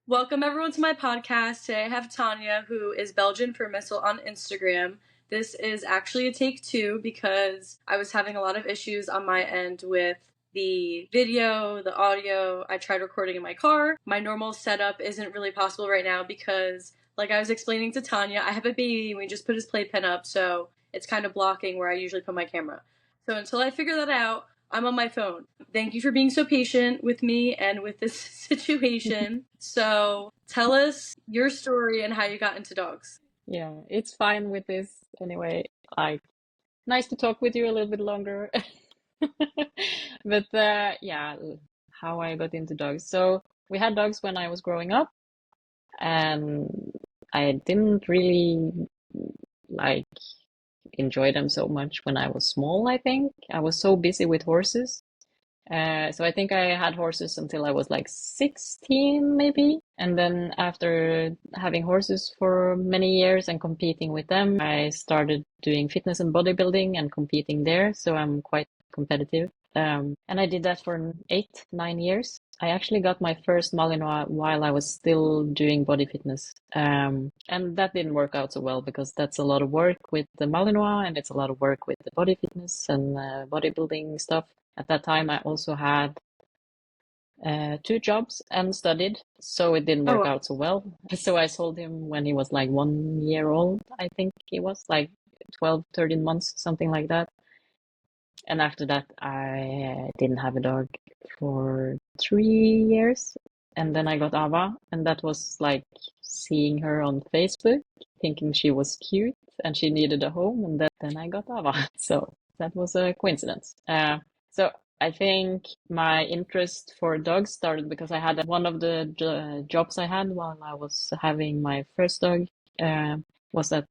Welcome everyone to my podcast. Today I have Tanya, who is Belgianfurmissile on Instagram. This is actually a take two because I was having a lot of issues on my end with the video, the audio. I tried recording in my car. My normal setup isn't really possible right now because, like I was explaining to Tanya, I have a baby and we just put his playpen up, so it's kind of blocking where I usually put my camera. So until I figure that out, I'm on my phone. Thank you for being so patient with me and with this situation. So tell us your story and how you got into dogs. Yeah, it's fine with this anyway. Nice to talk with you a little bit longer. But yeah, how I got into dogs. So we had dogs when I was growing up, and I didn't really like enjoy them so much when I was small, I think. I was so busy with horses. So I think I had horses until I was like 16, maybe. And then after having horses for many years and competing with them, I started doing fitness and bodybuilding and competing there. So I'm quite competitive. And I did that for 8, 9 years. I actually got my first Malinois while I was still doing body fitness. And that didn't work out so well because that's a lot of work with the Malinois and it's a lot of work with the body fitness and bodybuilding stuff. At that time, I also had 2 jobs and studied, so it didn't work out so well. So I sold him when he was like 1 year old, I think he was like 12, 13 months, something like that. And after that, I didn't have a dog for 3 years. And then I got Ava, and that was like seeing her on Facebook, thinking she was cute and she needed a home, and then I got Ava. So that was a coincidence. So I think my interest for dogs started because I had one of the jobs I had while I was having my first dog was at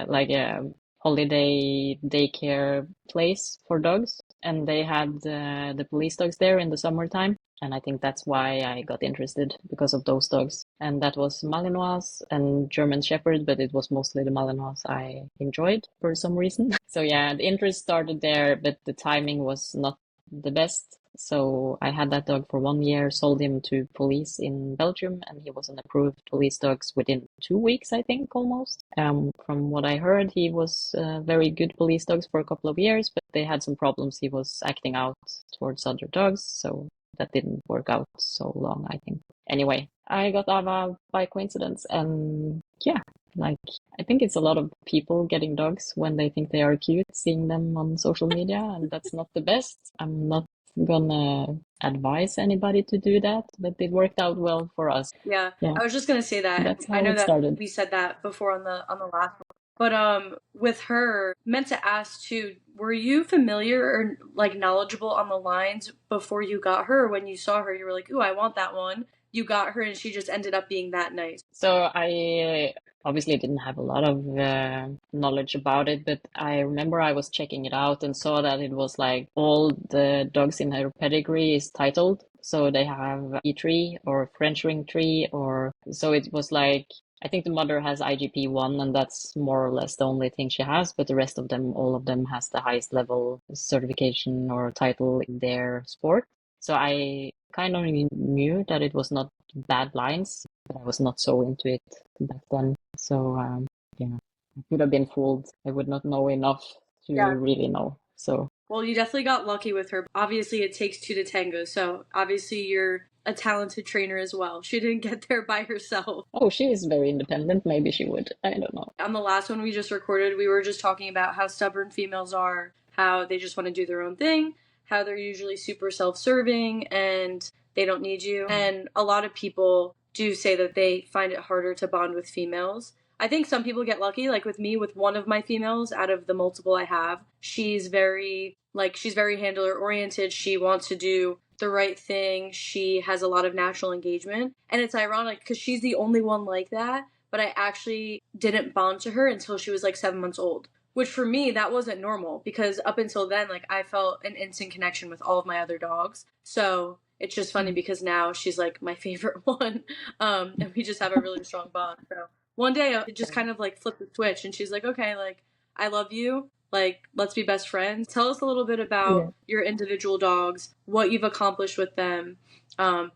like a holiday daycare place for dogs, and they had the police dogs there in the summertime. And I think that's why I got interested because of those dogs. And that was Malinois and German Shepherd, but it was mostly the Malinois I enjoyed for some reason. So yeah, the interest started there, but the timing was not the best. So I had that dog for 1 year, sold him to police in Belgium, and he was an approved police dog within 2 weeks, I think, almost. From what I heard, he was very good police dogs for a couple of years, but they had some problems. He was acting out towards other dogs, so that didn't work out so long, I think. Anyway, I got Ava by coincidence, and yeah, like I think it's a lot of people getting dogs when they think they are cute, seeing them on social media, and that's not the best. I'm not gonna advise anybody to do that, but it worked out well for us. Yeah, Yeah, I was just gonna say that. that's I how know it that started. we said that before on the last one. But with her, meant to ask too, were you familiar or like knowledgeable on the lines before you got her? Or when you saw her, you were like, "Ooh, I want that one." You got her, and she just ended up being that nice. So I obviously didn't have a lot of knowledge about it, but I remember I was checking it out and saw that it was like all the dogs in her pedigree is titled. So they have E3 or French Ring Tree, or so it was like I think the mother has IGP1, and that's more or less the only thing she has, but the rest of them, all of them, has the highest level certification or title in their sport. So I kind of knew that it was not bad lines, but I was not so into it back then. So yeah, I could have been fooled. I would not know enough to Yeah. really know. So Well, you definitely got lucky with her. Obviously, it takes two to tango, so obviously you're a talented trainer as well. She didn't get there by herself. oh, she is very independent. Maybe she would. I don't know. On the last one we just recorded, we were just talking about how stubborn females are, how they just want to do their own thing, how they're usually super self-serving and they don't need you. And a lot of people do say that they find it harder to bond with females. I think some people get lucky, like with me, with one of my females out of the multiple I have. She's very handler oriented. She wants to do the right thing. She has a lot of natural engagement. And it's ironic because she's the only one like that, but I actually didn't bond to her until she was like 7 months old. Which for me, that wasn't normal because up until then, like I felt an instant connection with all of my other dogs. So it's just funny because now she's like my favorite one. And we just have a really strong bond. So one day it just kind of like flipped the switch and she's like, okay, like I love you. Like, let's be best friends. Tell us a little bit about Yeah. your individual dogs, what you've accomplished with them,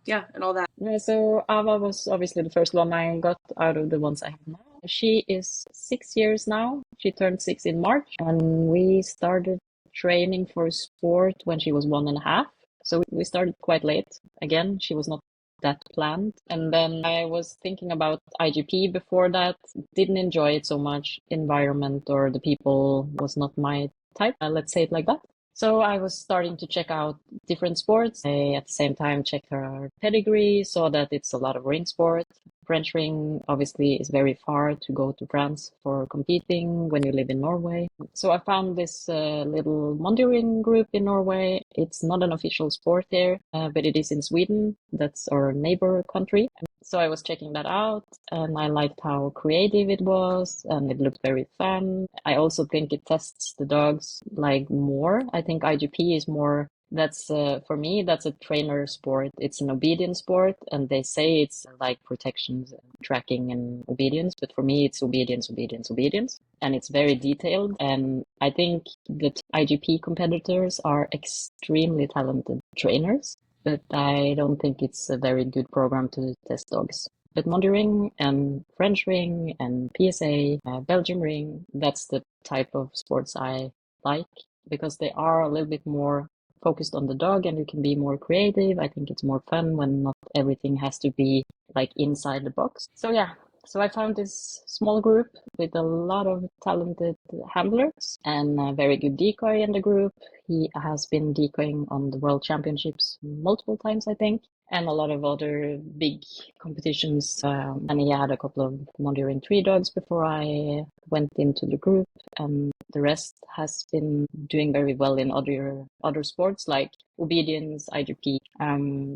yeah, and all that. Yeah, so Ava was obviously the first one I got out of the ones I have now. She is 6 years now. She turned 6 in March, and we started training for sport when she was 1.5. So we started quite late. Again, she was not that planned. And then I was thinking about IGP before that. Didn't enjoy it so much. Environment or the people was not my type. Let's say it like that. So I was starting to check out different sports. I, at the same time, checked her pedigree, saw that it's a lot of ring sport. French ring obviously is very far to go to France for competing when you live in Norway. So I found this little Monday ring group in Norway. It's not an official sport there, but it is in Sweden. That's our neighbor country. So I was checking that out and I liked how creative it was and it looked very fun. I also think it tests the dogs like more. I think IGP is more, that's for me, that's a trainer sport. It's an obedience sport and they say it's like protections, tracking and obedience, but for me it's obedience, obedience, obedience. And it's very detailed. And I think that IGP competitors are extremely talented trainers, but I don't think it's a very good program to test dogs. But Monday Ring and French Ring and PSA, Belgian Ring, that's the type of sports I like because they are a little bit more focused on the dog and you can be more creative. I think it's more fun when not everything has to be like inside the box. So yeah, so I found this small group with a lot of talented handlers and a very good decoy in the group. He has been decoying on the World Championships multiple times, I think, and a lot of other big competitions. And he had a couple of Mondioring 3 dogs before I went into the group, and the rest has been doing very well in other sports like obedience, IGP.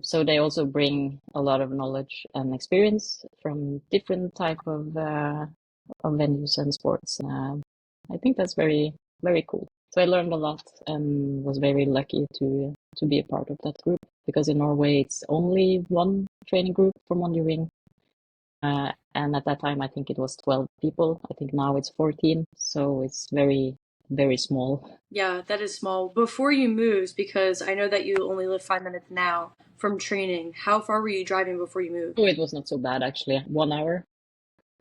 So they also bring a lot of knowledge and experience from different type of venues and sports. I think that's very, very cool. So I learned a lot and was very lucky to be a part of that group because in Norway it's only one training group for Mondiring. And at that time I think it was 12 people. I think now it's 14. So it's very, very small. Yeah, that is small. Before you moved, because I know that you only live 5 minutes now from training, how far were you driving before you moved? Oh, it was not so bad actually. 1 hour.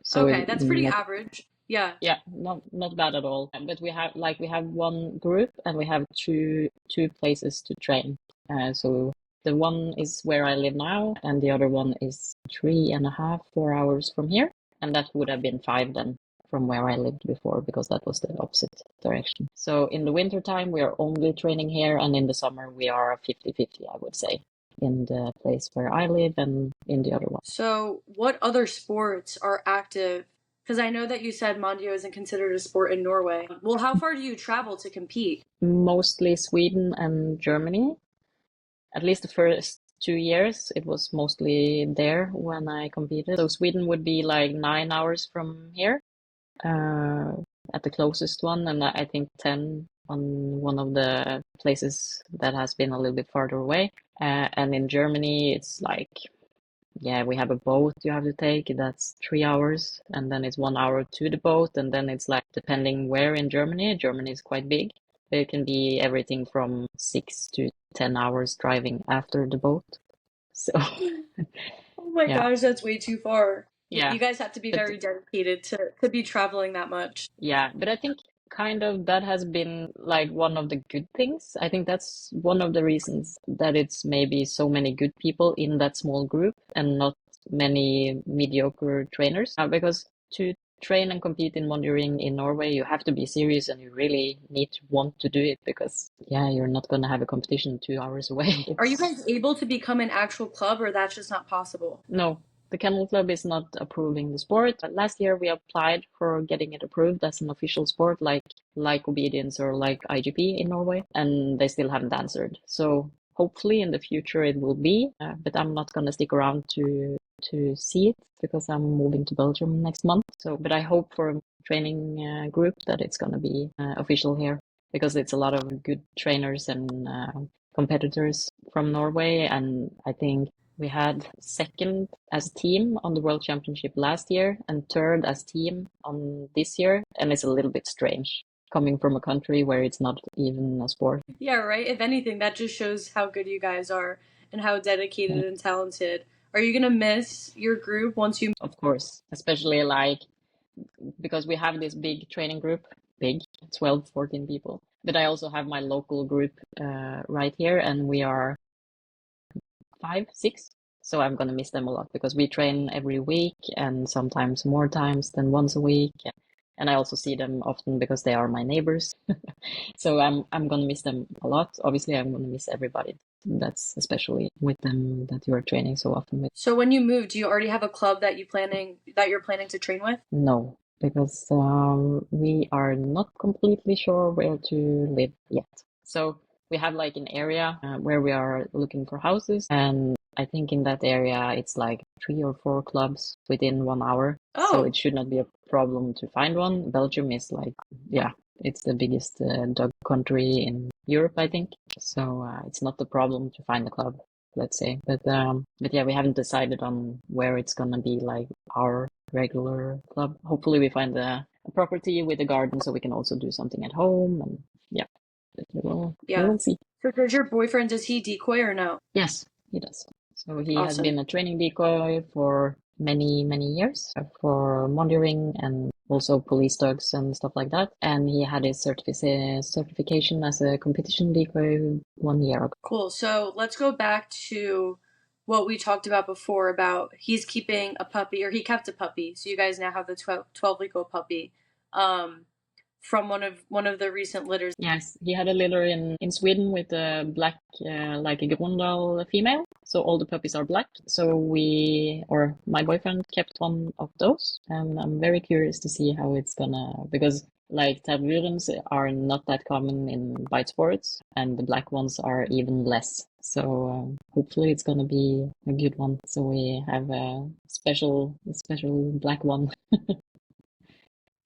So Okay, it that's pretty not average. Yeah. yeah, not bad at all. But we have one group and we have two places to train. So the one is where I live now, and the other one is 3.5, 4 hours from here. And that would have been 5 then from where I lived before because that was the opposite direction. So in the winter time we are only training here, and in the summer we are 50-50, I would say, in the place where I live and in the other one. So, what other sports are active? Because I know that you said Mondio isn't considered a sport in Norway. Well, how far do you travel to compete? Mostly Sweden and Germany. At least the first 2 years, it was mostly there when I competed. So Sweden would be like 9 hours from here, uh, at the closest one, and I think 10 on one of the places that has been a little bit farther away. And in Germany, it's like, yeah, we have a boat you have to take. That's 3 hours, and then it's 1 hour to the boat, and then it's like depending where in Germany. Germany is quite big. It can be everything from 6 to 10 hours driving after the boat. So Oh my yeah, gosh, that's way too far. yeah, You guys have to be but very dedicated to be traveling that much. yeah, but I think kind of that has been like one of the good things. I think that's one of the reasons that it's maybe so many good people in that small group and not many mediocre trainers. Because to train and compete in Mondiring in Norway, you have to be serious and you really need to want to do it because, yeah, you're not going to have a competition 2 hours away. Are you It's guys able to become an actual club, or that's just not possible? No, the Kennel Club is not approving the sport. But last year we applied for getting it approved as an official sport, like obedience or like IGP in Norway, and they still haven't answered. So hopefully in the future it will be, but I'm not gonna stick around to see it because I'm moving to Belgium next month. So, but I hope for a training group that it's gonna be official here because it's a lot of good trainers and competitors from Norway, and I think we had second as team on the World Championship last year and third as team on this year, and it's a little bit strange coming from a country where it's not even a sport. Yeah, right. If anything, that just shows how good you guys are and how dedicated and talented. Are you gonna miss your group once you? Of course, especially like because we have this big training group, big, 12, 14 people. But I also have my local group right here, and we are 5, 6. So I'm gonna miss them a lot because we train every week and sometimes more times than once a week. And I also see them often because they are my neighbors. So I'm gonna miss them a lot. Obviously, I'm gonna miss everybody. That's especially with them that you are training so often with. So when you move, do you already have a club that you're planning to train with? No, because we are not completely sure where to live yet. So we have like an area where we are looking for houses, and I think in that area it's like 3 or 4 clubs within 1 hour. So Oh, it should not be a problem to find one. Belgium is like, yeah, it's the biggest dog country in Europe, I think. So it's not a problem to find a club, let's say. But yeah, we haven't decided on where it's gonna be like our regular club. Hopefully we find a property with a garden so we can also do something at home, and yeah, but we yeah. will see. So does your boyfriend, does he decoy or no? Yes, he does. So he has Awesome. been a training decoy for many years for monitoring and also police dogs and stuff like that. And he had his certification as a competition decoy 1 year ago. Cool. So let's go back to what we talked about before about he's keeping a puppy, or he kept a puppy. So you guys now have the 12-week-old puppy from one of the recent litters. Yes, he had a litter in Sweden with a black, like a Grondal female. So all the puppies are black. So my boyfriend kept one of those. And I'm very curious to see how it's gonna, because like Tervurens are not that common in bite sports, and the black ones are even less. So hopefully it's gonna be a good one. So we have a special black one.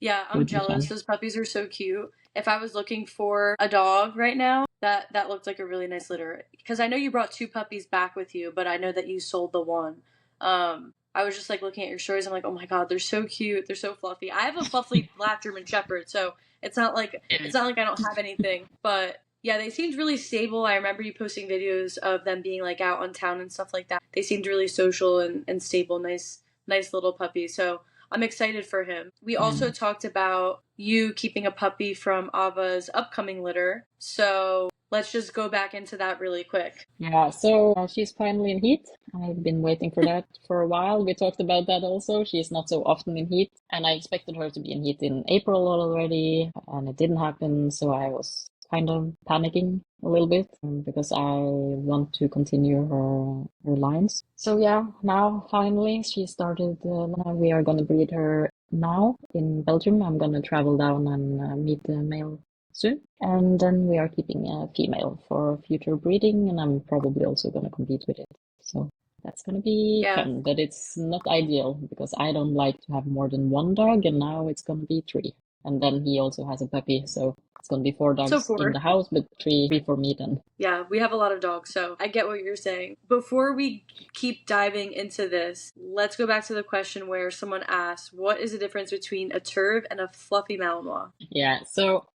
Yeah, I'm Would be jealous. fun. Those puppies are so cute. If I was looking for a dog right now, that looked like a really nice litter. Because I know you brought 2 puppies back with you, but I know that you sold the one. I was just like looking at your stories. I'm like, oh my god, they're so cute. They're so fluffy. I have a fluffy black German Shepherd, so it's not like I don't have anything. But yeah, they seemed really stable. I remember you posting videos of them being like out on town and stuff like that. They seemed really social and stable. Nice little puppies. So I'm excited for him. We also talked about you keeping a puppy from Ava's upcoming litter. So let's just go back into that really quick. Yeah, so she's finally in heat. I've been waiting for that for a while. We talked about that also. She's not so often in heat, and I expected her to be in heat in April already, and it didn't happen. So I was kind of panicking a little bit because I want to continue her lines. So yeah, now finally she started. We are gonna breed her now in Belgium. I'm gonna travel down and meet the male soon. And then we are keeping a female for future breeding, and I'm probably also going to compete with it. So that's going to be Yeah. fun, but it's not ideal because I don't like to have more than 1 dog, and now it's going to be 3. And then he also has a puppy, so it's going to be 4 So dogs in 4. the house, but three for me then. Yeah, we have a lot of dogs, so I get what you're saying. Before we keep diving into this, let's go back to the question where someone asked, what is the difference between a Turv and a fluffy Malinois? Yeah, so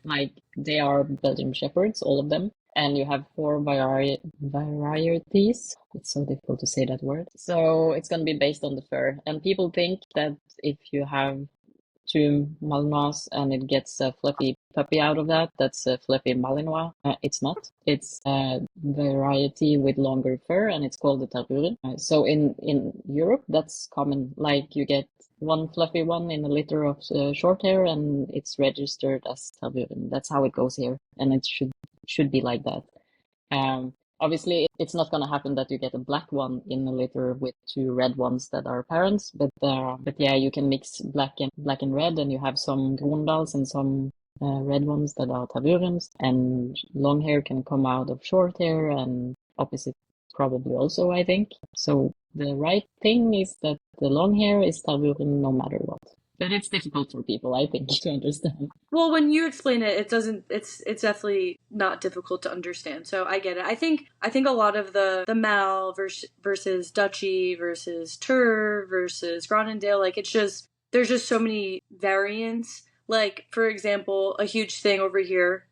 like they are Belgian Shepherds, all of them. And you have 4 varieties. It's so difficult to say that word. So it's going to be based on the fur. And people think that if you have 2 Malinois and it gets a fluffy puppy out of that, that's a fluffy Malinois. It's not. It's a variety with longer fur, and it's called the Tervuren. So in Europe, that's common. Like you get 1 fluffy one in a litter of short hair, and it's registered as Tervuren. That's how it goes here, and it should be like that. Obviously, it's not going to happen that you get a black one in a litter with 2 red ones that are parents, but yeah, you can mix black and red, and you have some Grondals and some red ones that are Tervurens, and long hair can come out of short hair, and opposite probably also, I think. So the right thing is that the long hair is Tervuren no matter what. But it's difficult for people, I think, to understand. Well, when you explain it, it's definitely not difficult to understand. So I get it. I think a lot of the Mal versus Dutchy versus Tur versus Gronendale, like there's just so many variants. Like, for example, a huge thing over here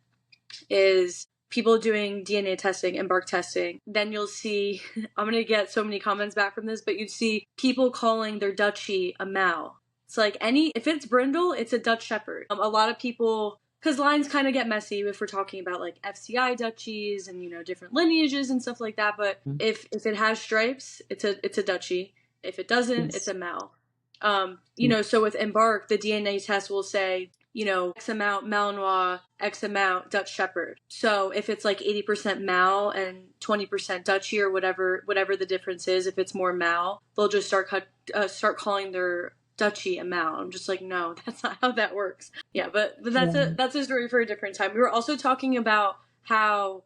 is people doing DNA testing and bark testing. Then you'll see, I'm going to get so many comments back from this, but you'd see people calling their Dutchie a Mal. It's like if it's brindle, it's a Dutch Shepherd. A lot of people, because lines kind of get messy if we're talking about like FCI Dutchies and, different lineages and stuff like that. But if it has stripes, it's a Dutchie. If it doesn't, it's a Mal. So with Embark, the DNA test will say, X amount Malinois, X amount Dutch Shepherd. So if it's like 80% Mal and 20% Dutchie or whatever the difference is, if it's more Mal, they'll just start calling their Dutchie a Mal. I'm just like, no, that's not how that works. Yeah, but that's a story for a different time. We were also talking about how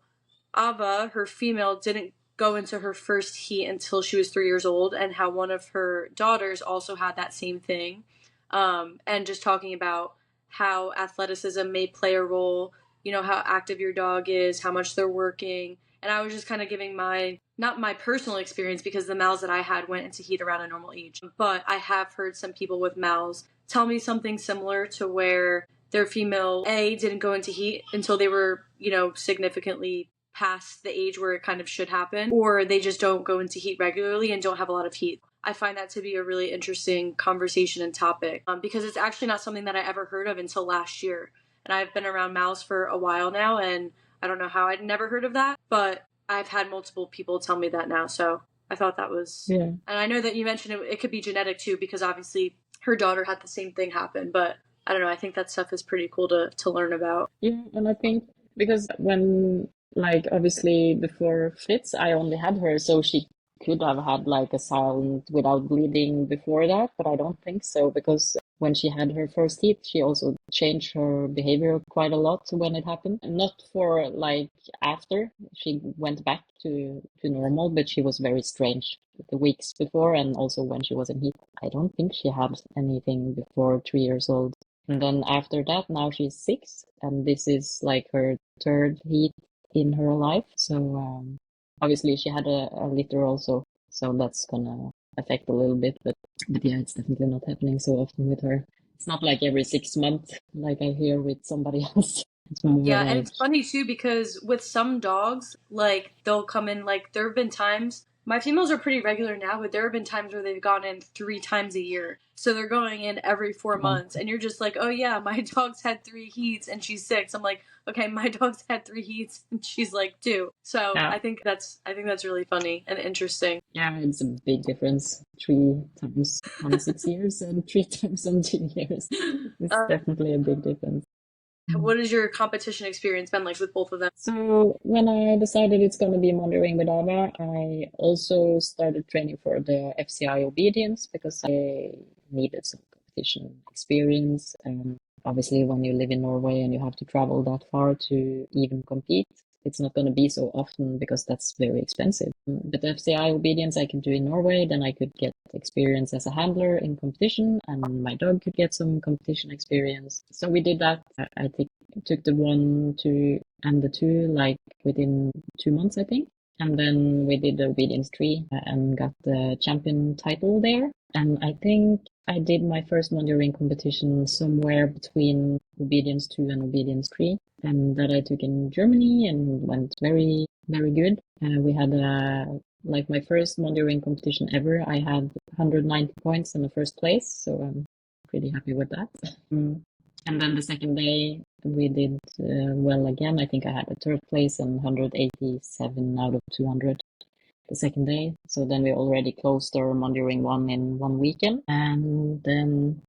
Ava, her female, didn't go into her first heat until she was 3 years old, and how one of her daughters also had that same thing. And just talking about how athleticism may play a role, how active your dog is, how much they're working. And I was just kind of giving not my personal experience, because the mals that I had went into heat around a normal age, but I have heard some people with mals tell me something similar to where their female didn't go into heat until they were, significantly past the age where it kind of should happen, or they just don't go into heat regularly and don't have a lot of heat. I find that to be a really interesting conversation and topic, because it's actually not something that I ever heard of until last year. And I've been around mals for a while now, and I don't know how I'd never heard of that, but I've had multiple people tell me that now. So I thought that was, and I know that you mentioned it could be genetic too, because obviously her daughter had the same thing happen, but I don't know. I think that stuff is pretty cool to learn about. Yeah, and I think because when, like, obviously before Fritz, I only had her, so she could have had like a sound without bleeding before that, but I don't think so, because when she had her first heat, she also changed her behavior quite a lot when it happened. Not for like after she went back to normal, but she was very strange the weeks before, and also when she was in heat. I don't think she had anything before 3 years old. And then after that, now she's 6, and this is like her third heat in her life. So obviously she had a litter also, so that's gonna affect a little bit. But yeah, it's definitely not happening so often with her. It's not like every 6 months, like I hear with somebody else. It's more Yeah, like... and it's funny too, because with some dogs, like they'll come in, like there have been times, my females are pretty regular now, but there have been times where they've gone in 3 times a year. So they're going in every 4 months, and you're just like, oh yeah, my dog's had 3 heats and she's 6. I'm like, okay, my dog's had 3 heats and she's like 2. So Yeah. I think that's really funny and interesting. Yeah, it's a big difference. 3 times on 6 years and 3 times on 2 years. It's definitely a big difference. What has your competition experience been like with both of them? So when I decided it's going to be monitoring with Ava, I also started training for the FCI obedience, because I needed some competition experience. Obviously, when you live in Norway and you have to travel that far to even compete, it's not going to be so often, because that's very expensive. But the FCI obedience I could do in Norway, then I could get experience as a handler in competition, and my dog could get some competition experience. So we did that. I took the 1, 2, and the 2 like within 2 months, I think. And then we did the obedience 3 and got the champion title there. And I think I did my first monitoring competition somewhere between obedience 2 and obedience 3. And that I took in Germany and went very, very good. We had like my first monitoring competition ever. I had 190 points in the first place, so I'm pretty happy with that. And then the second day we did well again. I think I had a 3rd place and 187 out of 200 the second day. So then we already closed our monitoring 1 in 1 weekend. And then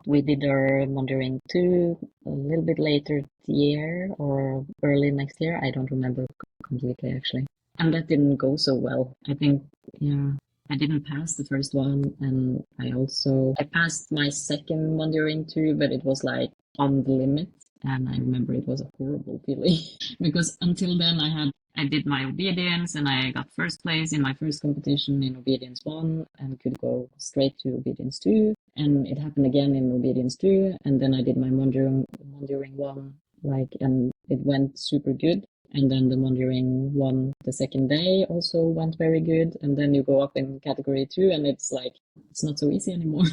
we did our monitoring 2 a little bit later this year or early next year. I don't remember completely, actually. And that didn't go so well. I think, yeah, I didn't pass the first one. And I passed my second monitoring 2, but it was like on the limit. And I remember it was a horrible feeling because until then I did my obedience and I got first place in my first competition in obedience 1 and could go straight to obedience 2. And it happened again in obedience 2. And then I did my monitoring 1, and it went super good. And then the monitoring 1 the second day also went very good. And then you go up in category 2 and it's like, it's not so easy anymore.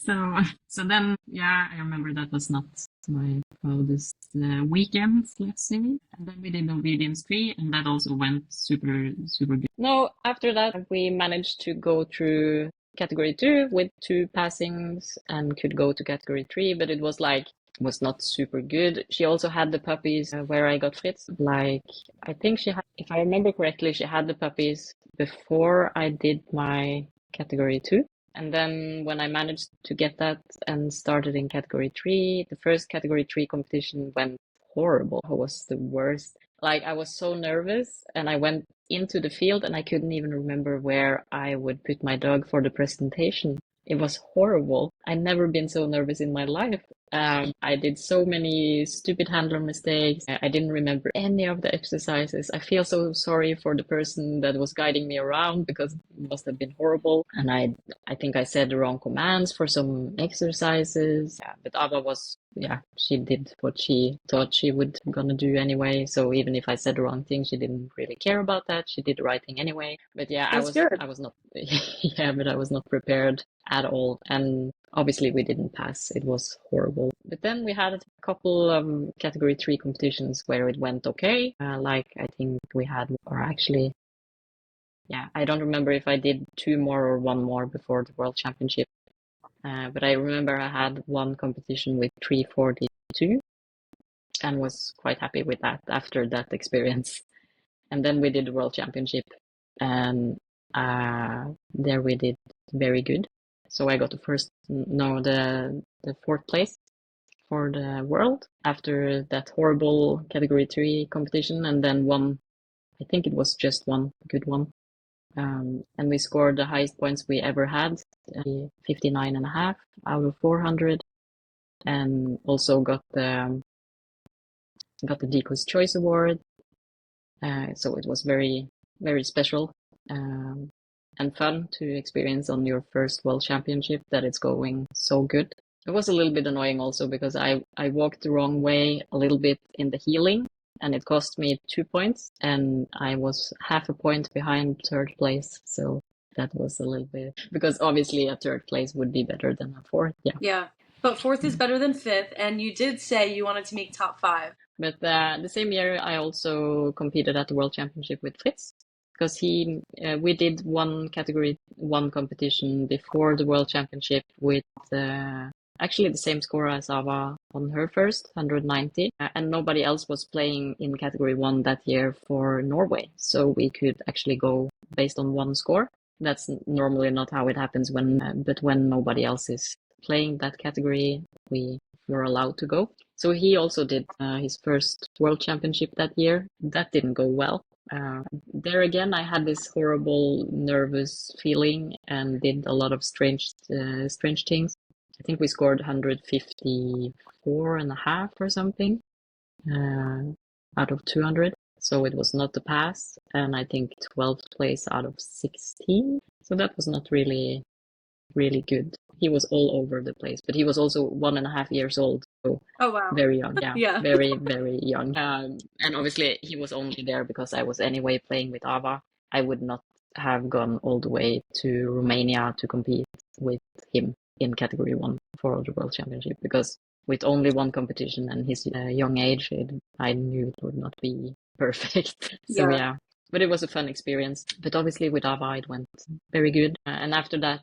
So then, yeah, I remember that was not my proudest weekend, let's say. And then we did obedience 3, and that also went super, super good. No, after that, we managed to go through category 2 with 2 passings and could go to category 3, but it was like, was not super good. She also had the puppies where I got Fritz. Like, I think she had, if I remember correctly, she had the puppies before I did my category 2. And then when I managed to get that and started in category 3, the first category 3 competition went horrible. It was the worst. Like, I was so nervous and I went into the field and I couldn't even remember where I would put my dog for the presentation. It was horrible. I'd never been so nervous in my life. I did so many stupid handler mistakes. I didn't remember any of the exercises. I feel so sorry for the person that was guiding me around because it must have been horrible. And I think I said the wrong commands for some exercises. Yeah, but Ava was, yeah, she did what she thought she would gonna do anyway. So even if I said the wrong thing, she didn't really care about that. She did the right thing anyway. But yeah, That's good. I was not, yeah, but I was not prepared at all. And obviously we didn't pass. It was horrible. But then we had a couple of category 3 competitions where it went okay. Like I think we had, or actually, yeah, I don't remember if I did 2 more or 1 more before the World Championship. But I remember I had one competition with 342 and was quite happy with that after that experience. And then we did the World Championship and there we did very good. So I got the 4th place for the world after that horrible category 3 competition, and then one, I think it was just one good one. And we scored the highest points we ever had, 59.5 out of 400, and also got the Deco's Choice Award. So it was very, very special and fun to experience on your first World Championship that it's going so good. It was a little bit annoying also because I walked the wrong way a little bit in the healing and it cost me 2 points and I was half a point behind 3rd place. So that was a little bit, because obviously a 3rd place would be better than a 4th. Yeah. Yeah. But 4th is better than 5th. And you did say you wanted to make top 5. But the same year, I also competed at the World Championship with Fritz because we did one category 1 competition before the World Championship with actually the same score as Ava on her first, 190, and nobody else was playing in category 1 that year for Norway. So we could actually go based on one score. That's normally not how it happens but when nobody else is playing that category, we were allowed to go. So he also did his first World Championship that year. That didn't go well. There again, I had this horrible nervous feeling and did a lot of strange things. I think we scored 154.5 or something out of 200. So it was not a pass, and I think 12th place out of 16. So that was not really good. He was all over the place, but he was also 1.5 years old. So oh, wow. Very young. Yeah. Yeah. Very, very young. And obviously he was only there because I was anyway playing with Ava. I would not have gone all the way to Romania to compete with him in category 1 for the World Championship because with only one competition and his young age, I knew it would not be perfect. So yeah. But it was a fun experience. But obviously with Ava, it went very good. And after that,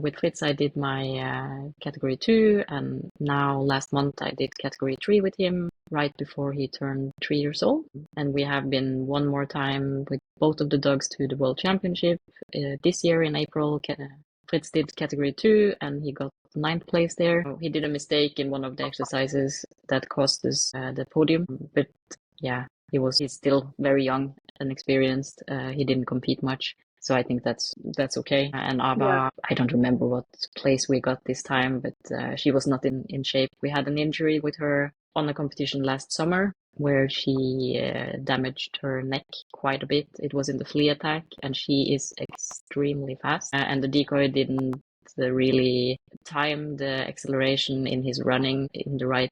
with Fritz, I did my category 2, and now last month I did category 3 with him right before he turned 3 years old. And we have been one more time with both of the dogs to the World Championship this year in April. Fritz did category 2 and he got 9th place there. He did a mistake in one of the exercises that cost us the podium, but yeah, he's still very young and experienced. He didn't compete much. So I think that's okay. And Ava, I don't remember what place we got this time, but she was not in shape. We had an injury with her on a competition last summer where she damaged her neck quite a bit. It was in the flea attack, and she is extremely fast. And the decoy didn't really time the acceleration in his running in the right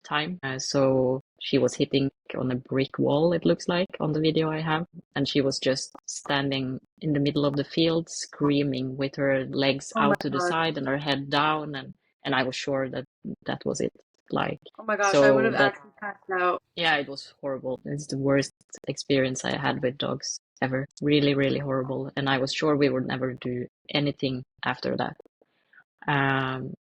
time. So she was hitting on a brick wall, it looks like, on the video I have. And she was just standing in the middle of the field, screaming with her legs Oh my out to the God. side and her head down. And I was sure that that was it. Like, Oh my gosh, I would so have that, actually passed out. yeah, it was horrible. It's the worst experience I had with dogs ever. Really, really horrible. And I was sure we would never do anything after that.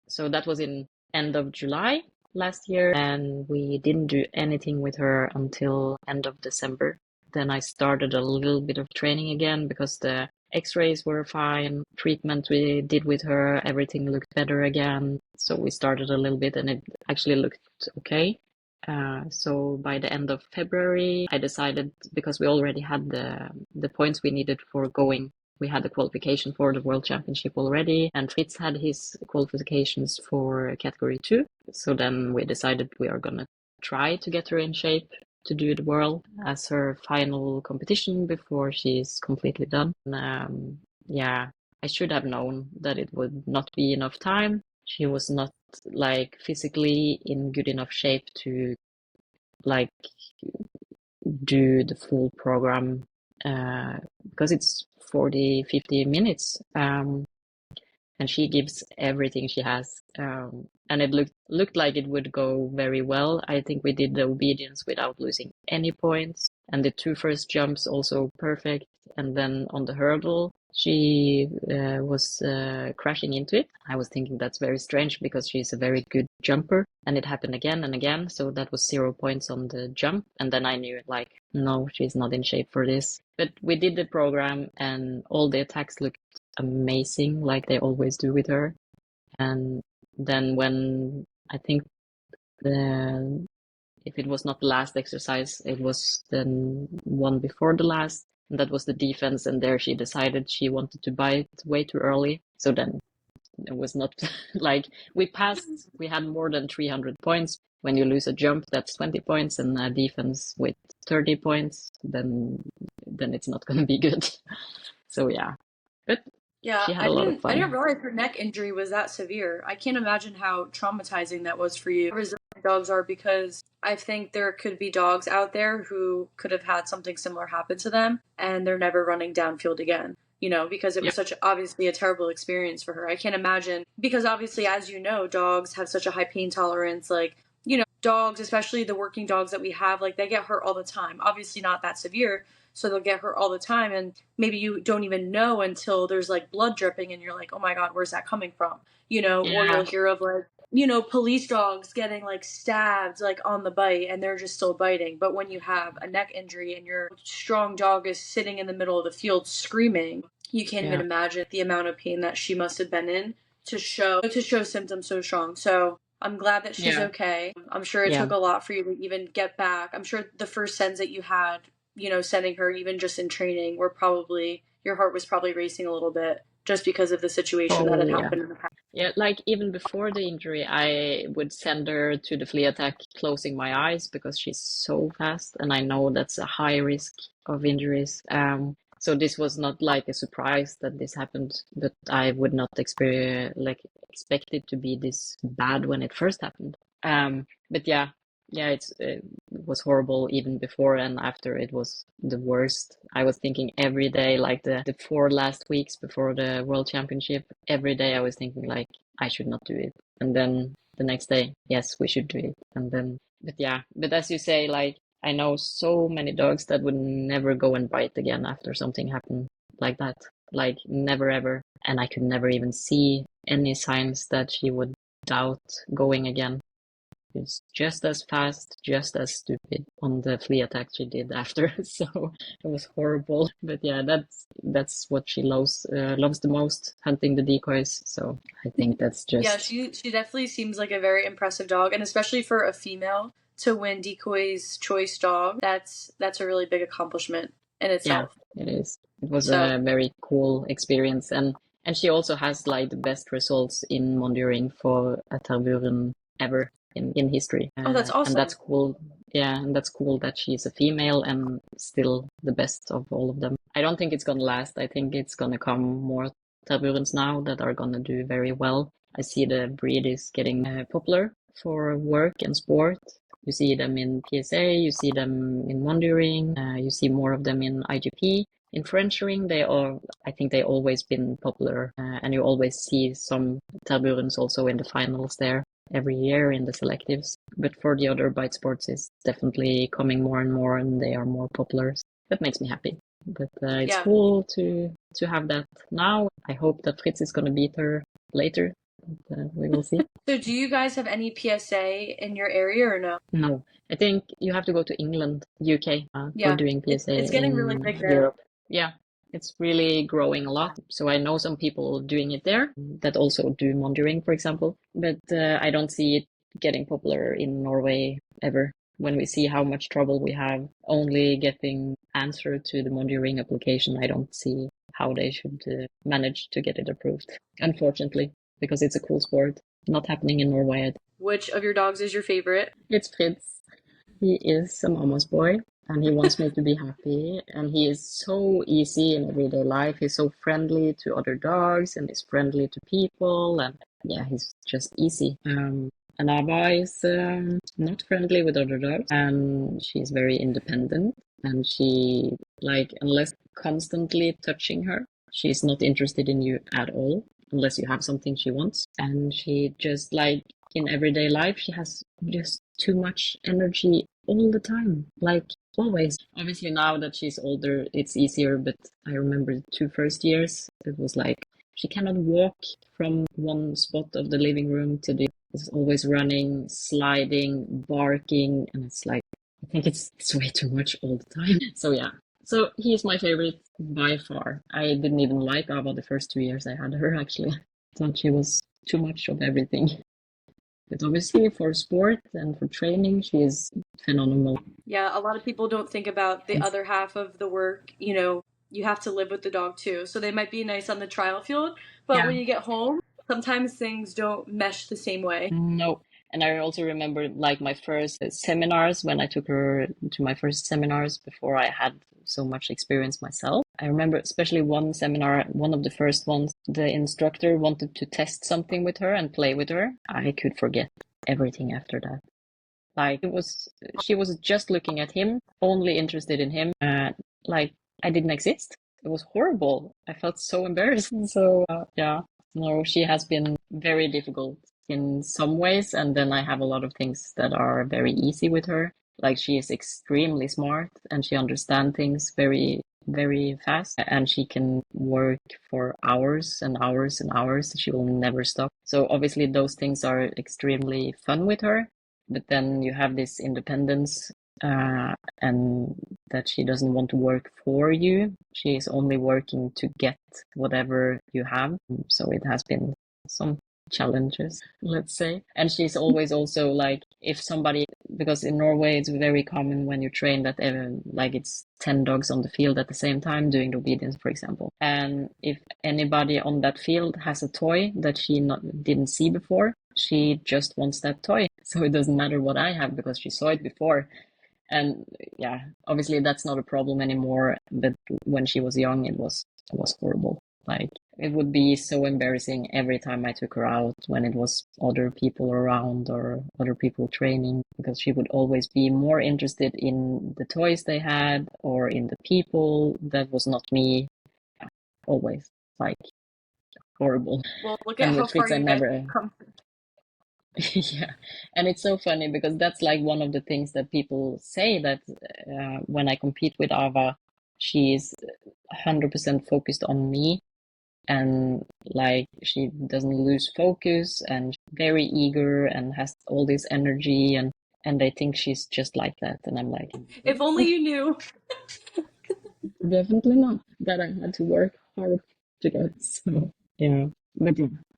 So that was in end of July last year, and we didn't do anything with her until end of December. Then I started a little bit of training again because the x-rays were fine, treatment we did with her, everything looked better again. So we started a little bit and it actually looked okay. So by the end of February, I decided, because we already had the points we needed for going, we had the qualification for the World Championship already, and Fritz had his qualifications for category 2. So then we decided we are gonna try to get her in shape to do the World as her final competition before she's completely done. Yeah, I should have known that it would not be enough time. She was not like physically in good enough shape to like do the full program because it's 40-50 minutes, and she gives everything she has, and it looked like it would go very well. I think we did the obedience without losing any points, and the two first jumps also perfect, and then on the hurdle she was crashing into it. I was thinking that's very strange because she's a very good jumper, and it happened again and again, so that was 0 points on the jump, and then I knew like, no, she's not in shape for this. But we did the program and all the attacks looked amazing, like they always do with her. And then when I think the if it was not the last exercise, it was the one before the last, and that was the defense, and there she decided she wanted to bite way too early. So then it was not like we passed, we had more than 300 points. When you lose a jump, that's 20 points, and a defense with 30 points, then it's not going to be good. So yeah, but Yeah, she had a lot of I didn't fun. realize her neck injury was that severe. I can't imagine how traumatizing that was for you. Resilient dogs are, because I think there could be dogs out there who could have had something similar happen to them and they're never running downfield again. Because it Yeah, was such obviously a terrible experience for her. I can't imagine, because obviously, as you know, dogs have such a high pain tolerance. Like, dogs, especially the working dogs that we have, like they get hurt all the time. Obviously not that severe, so they'll get hurt all the time, and maybe you don't even know until there's like blood dripping and you're like, oh my God, where's that coming from? Or you'll yeah, hear of like, police dogs getting like stabbed like on the bite and they're just still biting. But when you have a neck injury and your strong dog is sitting in the middle of the field screaming, you can't even yeah, imagine the amount of pain that she must have been in to show symptoms so strong. So I'm glad that she's yeah, okay. I'm sure it yeah. took a lot for you to even get back. I'm sure the first sends that you had, sending her even just in training, were probably, your heart was probably racing a little bit just because of the situation that had Oh yeah. happened in the past. Yeah, like even before the injury, I would send her to the flea attack closing my eyes because she's so fast, and I know that's a high risk of injuries. So this was not like a surprise that this happened, but I would not expect it to be this bad when it first happened. But yeah, it was horrible even before and after. It was the worst. I was thinking every day, like the 4 last weeks before the World Championship, every day I was thinking like I should not do it. And then the next day, yes, we should do it. And then, but yeah, but as you say, like I know so many dogs that would never go and bite again after something happened like that. Like never ever. And I could never even see any signs that she would doubt going again. It's just as fast, just as stupid on the flea attack she did after. So it was horrible. But yeah, that's what she loves the most, hunting the decoys. So I think that's Yeah, just she definitely seems like a very impressive dog, and especially for a female to win Decoy's Choice Dog, that's a really big accomplishment in yeah, itself. it is. It was So, a very cool experience, and she also has like the best results in monduring for a Tervuren ever in history, oh, that's and that's awesome. cool. Yeah, and that's cool that she's a female and still the best of all of them. I don't think it's gonna last. I think it's gonna come more Tervurens now that are gonna do very well. I see the breed is getting popular for work and sport, You see them in PSA, you see them in Wondering, you see more of them in IGP. In French ring, I think they always been popular, and you always see some Terburens also in the finals there every year in the selectives. But for the other bite sports, it's definitely coming more and more, and they are more popular. That makes me happy. But it's cool to have that now. I hope that Fritz is going to beat her later. But, we will see. So do you guys have any PSA in your area or no? No. I think you have to go to England, UK, for doing PSA it's getting in really big there. Europe. Yeah, it's really growing a lot. So I know some people doing it there that also do Mondioring, for example. But I don't see it getting popular in Norway ever. When we see how much trouble we have only getting answer to the Mondioring application, I don't see how they should manage to get it approved, unfortunately, because it's a cool sport. Not happening in Norway. Which of your dogs is your favorite? It's Fritz. He is a mama's boy, and he wants me to be happy, and he is so easy in everyday life. He's so friendly to other dogs, and he's friendly to people, and yeah, he's just easy. And Ava is not friendly with other dogs, and she's very independent, and she, like, unless constantly touching her, she's not interested in you at all, unless you have something she wants. And she just, like, in everyday life, she has just too much energy all the time, like always. Obviously, now that she's older, it's easier, but I remember the 2 first years, it was like she cannot walk from one spot of the living room to the It's always running, sliding, barking, and it's like, I think it's way too much all the time. So yeah. So he's my favorite by far. I didn't even like Ava the first 2 years I had her, actually. I thought she was too much of everything. But obviously for sport and for training, she is phenomenal. Yeah, a lot of people don't think about the other half of the work. You know, you have to live with the dog too. So they might be nice on the trial field, but when you get home, sometimes things don't mesh the same way. No. And I also remember, like, my first seminars, when I took her to my first seminars before I had so much experience myself. I remember especially one seminar, one of the first ones, the instructor wanted to test something with her and play with her. I could forget everything after that. Like, she was just looking at him, only interested in him. Like, I didn't exist. It was horrible. I felt so embarrassed. So, yeah, no, she has been very difficult in some ways. And then I have a lot of things that are very easy with her. Like, she is extremely smart and she understands things very, very fast. And she can work for hours and hours and hours. She will never stop. So obviously those things are extremely fun with her. But then you have this independence, and that she doesn't want to work for you. She is only working to get whatever you have. So it has been some challenges, let's say. And she's always also like, if somebody, because in Norway it's very common when you train that like it's 10 dogs on the field at the same time doing the obedience, for example. And if anybody on that field has a toy that she didn't see before, she just wants that toy. So it doesn't matter what I have because she saw it before. And yeah, obviously that's not a problem anymore. But when she was young, it was horrible. Like, it would be so embarrassing every time I took her out when it was other people around or other people training, because she would always be more interested in the toys they had or in the people. That was not me. Always, like, horrible. Well, look at how far you guys have come. Yeah, and it's so funny because that's like one of the things that people say, that when I compete with Ava, she is 100% focused on me, and like she doesn't lose focus and very eager and has all this energy, and they think she's just like that, and I'm like, if only you knew. Definitely not. That I had to work hard to get. So yeah, but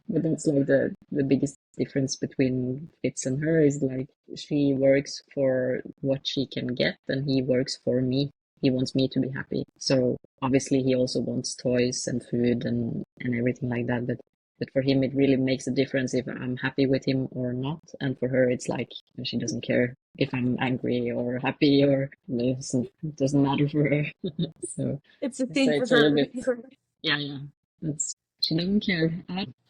that's like the biggest difference between Fitz and her is like she works for what she can get, and he works for me. He wants me to be happy. So obviously he also wants toys and food and everything like that. But for him, it really makes a difference if I'm happy with him or not. And for her, it's like she doesn't care if I'm angry or happy, or it doesn't matter for her. So it's the same for her. Yeah. She doesn't care.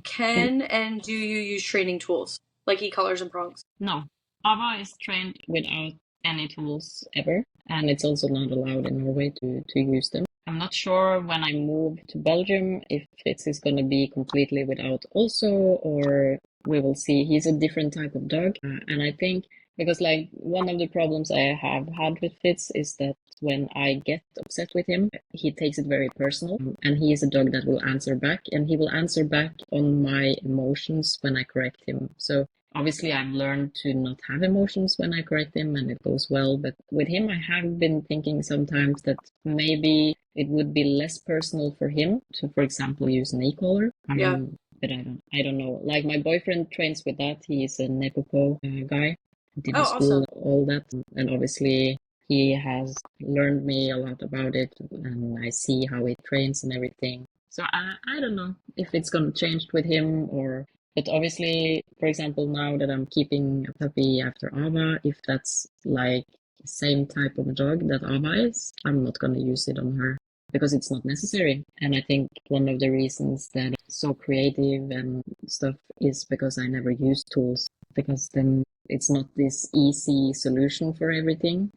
Can and do you use training tools like e-collars and prongs? No, Ava is trained without any tools ever, and it's also not allowed in Norway to use them. I'm not sure when I move to Belgium if Fitz is going to be completely without also, or we will see. He's a different type of dog, and I think because like one of the problems I have had with Fitz is that when I get upset with him, he takes it very personal, and he is a dog that will answer back, and he will answer back on my emotions when I correct him. So obviously, I've learned to not have emotions when I correct him and it goes well. But with him, I have been thinking sometimes that maybe it would be less personal for him to, for example, use an e-collar. Yeah. But I don't know. Like my boyfriend trains with that. He's a Nepopo guy. Did the school, Awesome. all that. And obviously, he has learned me a lot about it. And I see how he trains and everything. So I don't know if it's going to change with him or but obviously, for example, now that I'm keeping a puppy after Ava, if that's like the same type of dog that Ava is, I'm not going to use it on her because it's not necessary. And I think one of the reasons that I'm so creative and stuff is because I never use tools because then it's not this easy solution for everything.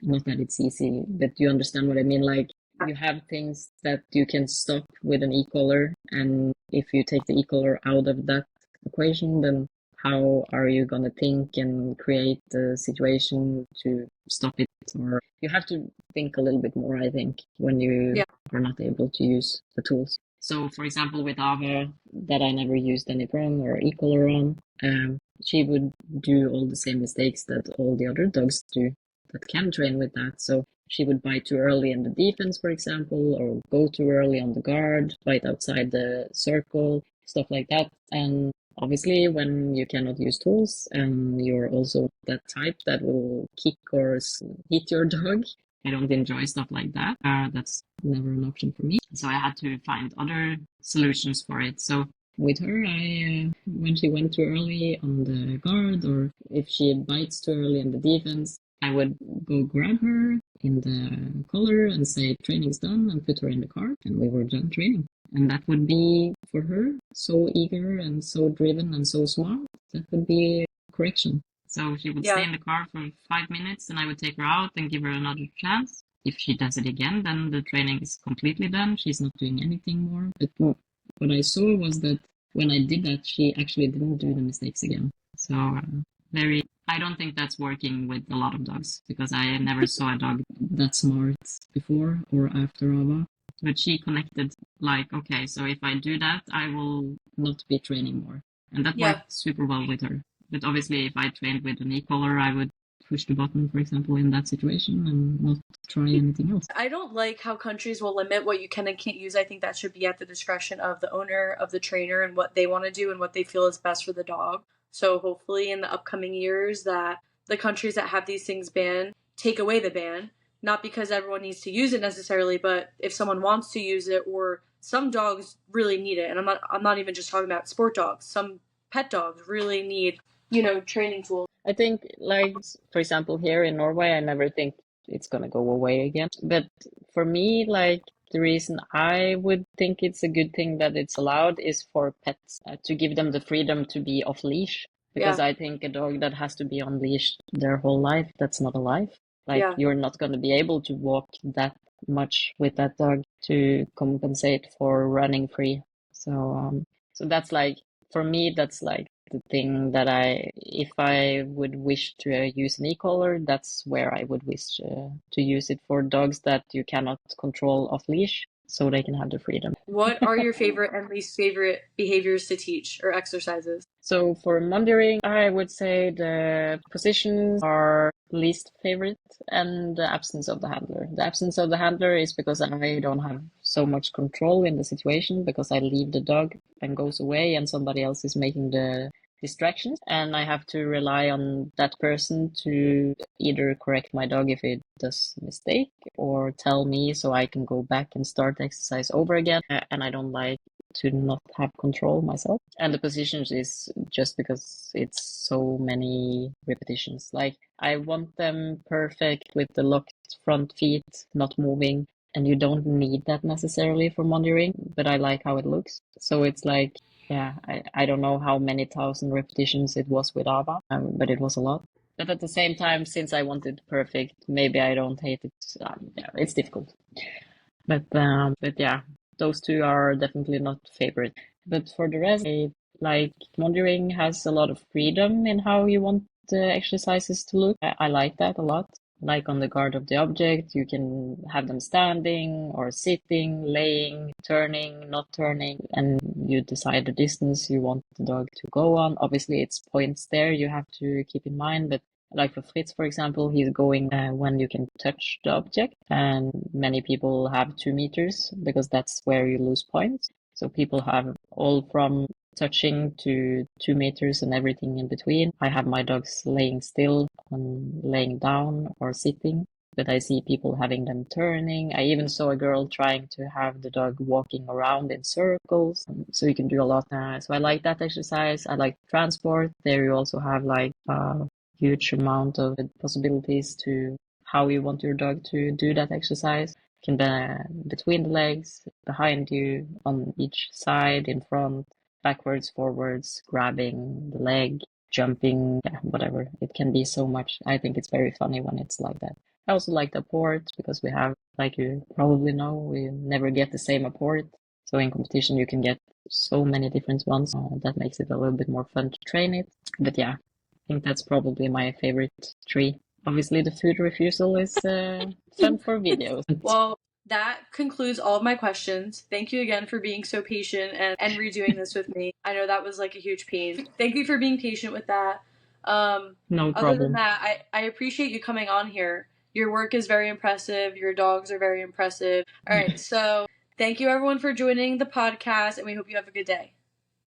Not that it's easy, but you understand what I mean. Like you have things that you can stop with an e-collar, and if you take the e-collar out of that equation, then how are you gonna think and create the situation to stop it? Or you have to think a little bit more, I think, when you are not able to use the tools. So, for example, with Ava, that I never used any prong or e-collar on, she would do all the same mistakes that all the other dogs do that can train with that. So she would bite too early in the defense, for example, or go too early on the guard, bite outside the circle, stuff like that. And obviously, when you cannot use tools and you're also that type that will kick or hit your dog, I don't enjoy stuff like that. That's never an option for me. So I had to find other solutions for it. So with her, when she went too early on the guard or if she bites too early in the defense, I would go grab her in the collar and say training's done and put her in the car and we were done training. And that would be for her so eager and so driven and so smart. That would be correction. So she would stay in the car for 5 minutes and I would take her out and give her another chance. If she does it again, then the training is completely done. She's not doing anything more. But what I saw was that when I did that, she actually didn't do the mistakes again. So I don't think that's working with a lot of dogs because I never saw a dog that smart before or after Ava. But she connected like, okay, so if I do that, I will not be training more. And that worked super well with her. But obviously, if I trained with an e-collar, I would push the button, for example, in that situation and not try anything else. I don't like how countries will limit what you can and can't use. I think that should be at the discretion of the owner, of the trainer, and what they want to do and what they feel is best for the dog. So hopefully in the upcoming years that the countries that have these things banned take away the ban, not because everyone needs to use it necessarily, but if someone wants to use it or some dogs really need it. And I'm not even just talking about sport dogs. Some pet dogs really need, training tools. I think, like, for example, here in Norway, I never think it's going to go away again. But for me, like, the reason I would think it's a good thing that it's allowed is for pets to give them the freedom to be off leash. Because I think a dog that has to be on leash their whole life, that's not a life. Like, you're not going to be able to walk that much with that dog to compensate for running free. So that's like, for me, that's like the thing that if I would wish to use an e-collar, that's where I would wish to use it for dogs that you cannot control off leash so they can have the freedom. What are your favorite and least favorite behaviors to teach or exercises? So for mondering, I would say the positions are least favorite and the absence of the handler. The absence of the handler is because I don't have so much control in the situation because I leave the dog and goes away and somebody else is making the distractions and I have to rely on that person to either correct my dog if it does a mistake or tell me so I can go back and start the exercise over again. And I don't like to not have control myself. And the positions is just because it's so many repetitions. Like I want them perfect with the locked front feet, not moving. And you don't need that necessarily for monitoring, but I like how it looks. So it's like Yeah, I don't know how many thousand repetitions it was with ABBA, but it was a lot. But at the same time, since I wanted perfect, maybe I don't hate it. Yeah, it's difficult. But yeah, those two are definitely not favorite. But for the rest, I like wandering has a lot of freedom in how you want the exercises to look. I like that a lot. Like on the guard of the object, you can have them standing or sitting, laying, turning, not turning, and you decide the distance you want the dog to go on. Obviously, it's points there you have to keep in mind, but like for Fritz, for example, he's going when you can touch the object, and many people have 2 meters because that's where you lose points. So people have all from touching to 2 meters and everything in between. I have my dogs laying still and laying down or sitting, but I see people having them turning. I even saw a girl trying to have the dog walking around in circles. So you can do a lot. So I like that exercise. I like transport. There you also have like huge amount of possibilities to how you want your dog to do that exercise. Can be between the legs, behind you, on each side, in front, backwards, forwards, grabbing the leg, jumping, yeah, whatever. It can be so much. I think it's very funny when it's like that. I also like the apport because we have, like you probably know, we never get the same apport. So in competition, you can get so many different ones. That makes it a little bit more fun to train it. But yeah, I think that's probably my favorite tree. Obviously, the food refusal is fun for videos. Well, that concludes all of my questions. Thank you again for being so patient and redoing this with me. I know that was like a huge pain. Thank you for being patient with that. No Other than problem. that, I appreciate you coming on here. Your work is very impressive. Your dogs are very impressive. All right, so thank you everyone for joining the podcast, and we hope you have a good day.